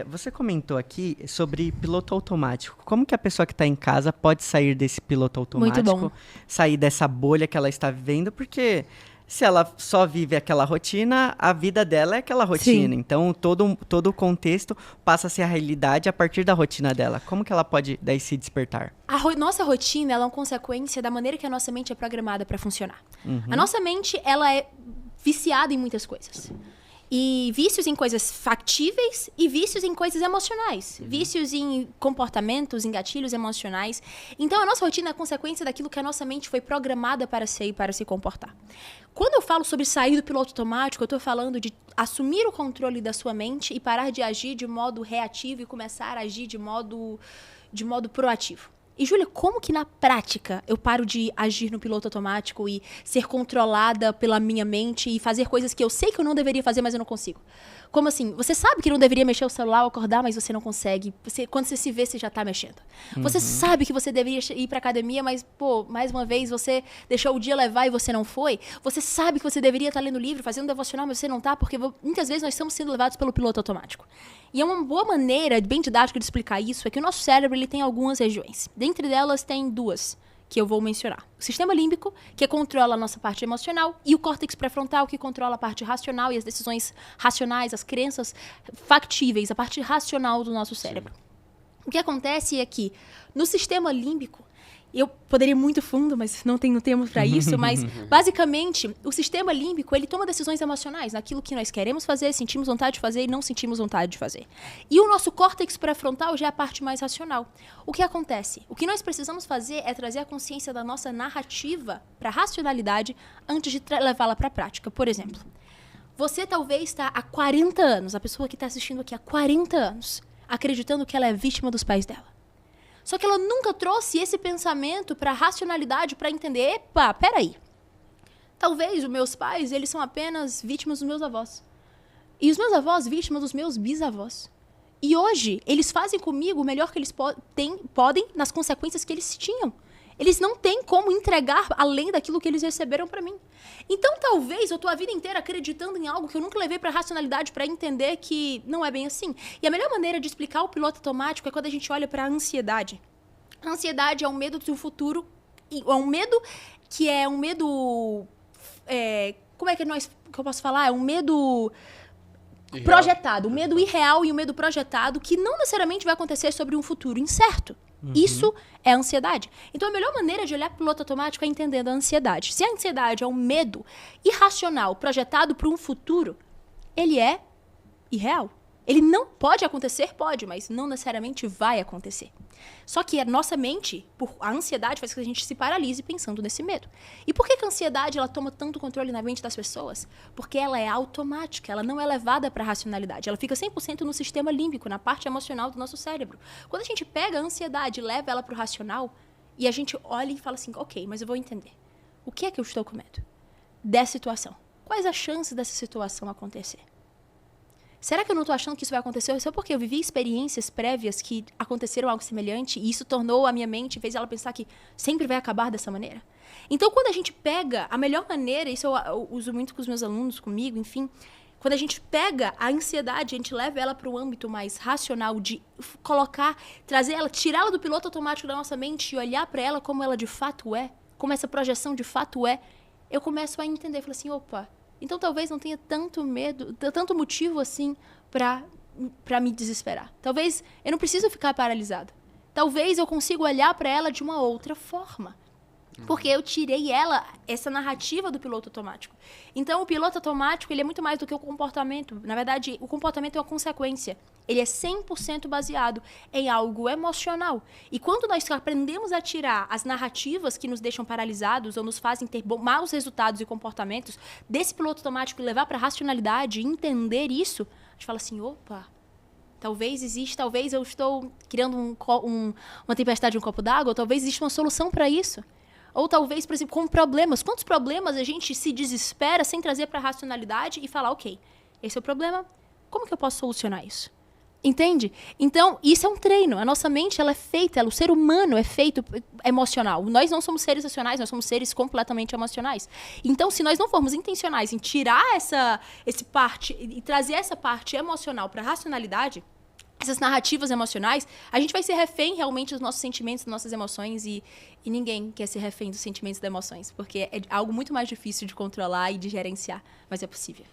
Você comentou aqui sobre piloto automático. Como que a pessoa que está em casa pode sair desse piloto automático, sair dessa bolha que ela está vivendo? Porque se ela só vive aquela rotina, a vida dela é aquela rotina. Sim. Então, todo o contexto passa a ser a realidade a partir da rotina dela. Como que ela pode daí se despertar? Nossa rotina ela é uma consequência da maneira que a nossa mente é programada para funcionar. A nossa mente ela é viciada em muitas coisas. E vícios em coisas factíveis e vícios em coisas emocionais. Vícios em comportamentos, em gatilhos emocionais. Então, a nossa rotina é a consequência daquilo que a nossa mente foi programada para ser e para se comportar. Quando eu falo sobre sair do piloto automático, eu estou falando de assumir o controle da sua mente e parar de agir de modo reativo e começar a agir de modo proativo. E, Júlia, como que na prática eu paro de agir no piloto automático e ser controlada pela minha mente e fazer coisas que eu sei que eu não deveria fazer, mas eu não consigo? Como assim? Você sabe que não deveria mexer o celular ou acordar, mas você não consegue. Quando você se vê, você já tá mexendo. Você sabe que você deveria ir pra academia, mas, mais uma vez, você deixou o dia levar e você não foi. Você sabe que você deveria estar lendo livro, fazendo devocional, mas você não tá, porque muitas vezes nós estamos sendo levados pelo piloto automático. E é uma boa maneira, bem didática de explicar isso, é que o nosso cérebro ele tem algumas regiões. Dentre delas, tem duas que eu vou mencionar. O sistema límbico, que controla a nossa parte emocional, e o córtex pré-frontal, que controla a parte racional e as decisões racionais, as crenças factíveis, a parte racional do nosso cérebro. O que acontece é que, no sistema límbico, eu poderia ir muito fundo, mas não tenho tempo para isso, mas, basicamente, o sistema límbico, ele toma decisões emocionais naquilo que nós queremos fazer, sentimos vontade de fazer e não sentimos vontade de fazer. E o nosso córtex pré-frontal já é a parte mais racional. O que acontece? O que nós precisamos fazer é trazer a consciência da nossa narrativa para a racionalidade antes de levá-la para a prática. Por exemplo, você talvez está há 40 anos, a pessoa que está assistindo aqui há 40 anos, acreditando que ela é vítima dos pais dela. Só que ela nunca trouxe esse pensamento para a racionalidade, para entender, epa, peraí. Talvez os meus pais, eles são apenas vítimas dos meus avós. E os meus avós, vítimas dos meus bisavós. E hoje, eles fazem comigo o melhor que eles podem nas consequências que eles tinham. Eles não têm como entregar além daquilo que eles receberam para mim. Então, talvez eu tô a vida inteira acreditando em algo que eu nunca levei para a racionalidade para entender que não é bem assim. E a melhor maneira de explicar o piloto automático é quando a gente olha para a ansiedade. A ansiedade é um medo do futuro, é um medo que é um medo... como é que eu posso falar? É um medo... projetado, o medo irreal e o medo projetado que não necessariamente vai acontecer sobre um futuro incerto. Isso é ansiedade. Então, a melhor maneira de olhar para o piloto automático é entendendo a ansiedade. Se a ansiedade é um medo irracional projetado para um futuro, ele é irreal. Ele não pode acontecer, pode, mas não necessariamente vai acontecer. Só que a nossa mente, a ansiedade faz com que a gente se paralise pensando nesse medo. E por que a ansiedade ela toma tanto controle na mente das pessoas? Porque ela é automática, ela não é levada para a racionalidade. Ela fica 100% no sistema límbico, na parte emocional do nosso cérebro. Quando a gente pega a ansiedade e leva ela para o racional, e a gente olha e fala assim, ok, mas eu vou entender. O que é que eu estou com medo? Dessa situação. Quais as chances dessa situação acontecer? Será que eu não estou achando que isso vai acontecer só porque eu vivi experiências prévias que aconteceram algo semelhante e isso tornou a minha mente, fez ela pensar que sempre vai acabar dessa maneira? Então, quando a gente pega a melhor maneira, isso eu uso muito com os meus alunos, comigo, enfim, quando a gente pega a ansiedade, a gente leva ela para o âmbito mais racional de colocar, trazer ela, tirá-la do piloto automático da nossa mente e olhar para ela como ela de fato é, como essa projeção de fato é, eu começo a entender, falo assim, opa, então talvez não tenha tanto medo, tanto motivo assim para me desesperar. Talvez eu não preciso ficar paralisada. Talvez eu consiga olhar para ela de uma outra forma. Porque eu tirei essa narrativa do piloto automático. Então, o piloto automático, ele é muito mais do que o comportamento. Na verdade, o comportamento é uma consequência. Ele é 100% baseado em algo emocional. E quando nós aprendemos a tirar as narrativas que nos deixam paralisados ou nos fazem ter maus resultados e comportamentos desse piloto automático e levar para a racionalidade e entender isso, a gente fala assim, opa, talvez eu estou criando uma tempestade em um copo d'água, ou talvez exista uma solução para isso. Ou talvez, por exemplo, com problemas. Quantos problemas a gente se desespera sem trazer para a racionalidade e falar, ok, esse é o problema, como que eu posso solucionar isso? Entende? Então, isso é um treino. A nossa mente, ela é feita, o ser humano é feito emocional. Nós não somos seres racionais, nós somos seres completamente emocionais. Então, se nós não formos intencionais em tirar esse parte e trazer essa parte emocional para a racionalidade, essas narrativas emocionais, a gente vai ser refém realmente dos nossos sentimentos, das nossas emoções e ninguém quer ser refém dos sentimentos e das emoções, porque é algo muito mais difícil de controlar e de gerenciar, mas é possível.